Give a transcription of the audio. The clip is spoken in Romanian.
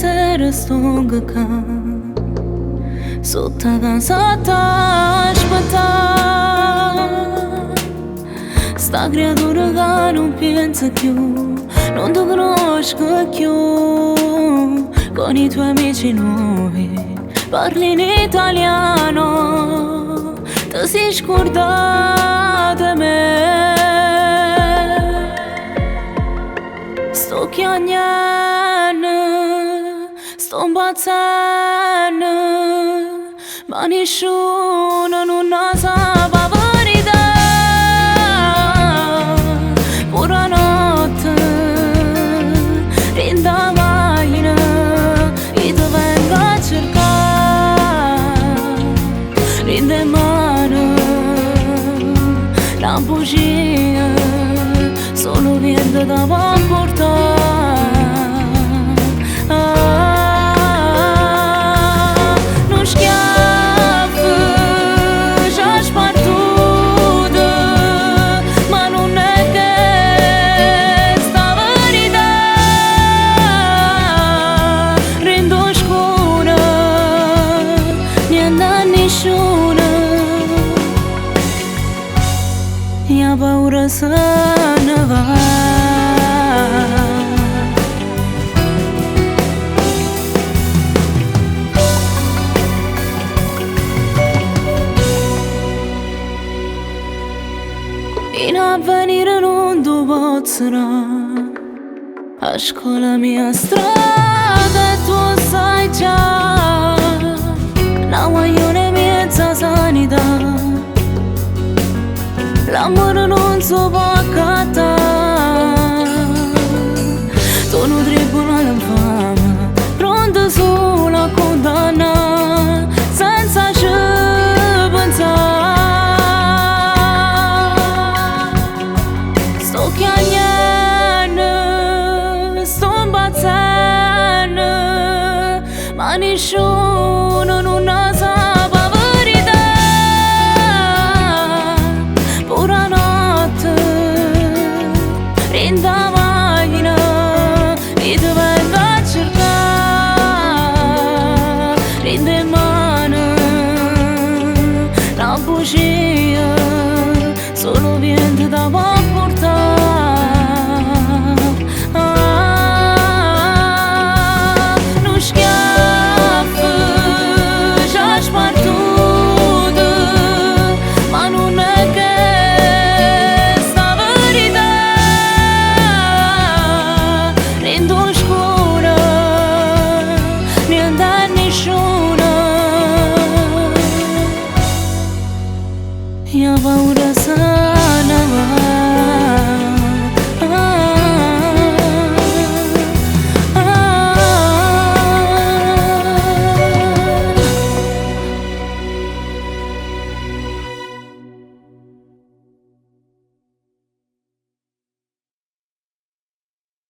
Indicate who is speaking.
Speaker 1: sera stonga cá sotto casa ta aspettare. Sta creatura che non pensa più, non ti conosco più. Con i tuoi amici noi parli in italiano, ti sei scordata me. Sto chiagnando, sto impazzendo, ma nessuno non sa la verità. Pure la notte in da macchina e ti vengo a cercare in le mani la bugia solo verde da portare. Non schiaffo già spartuto, ma non è che sta verità rendo scura niente a nessuno. Mia paura se ne va. In avvenire non tu potrà, a scuola mia strada tu sai già, la guaglione mezza sanità, l'amore non si può accattare, tu non tribunale infame, pronto solo a condannare, senza ci pensare. Sto chiagnando, sto impazzendo, ma nessuno non sa la verità. Pure la notte in da macchina e ti vengo a cercare in le mani la bugia solo vento da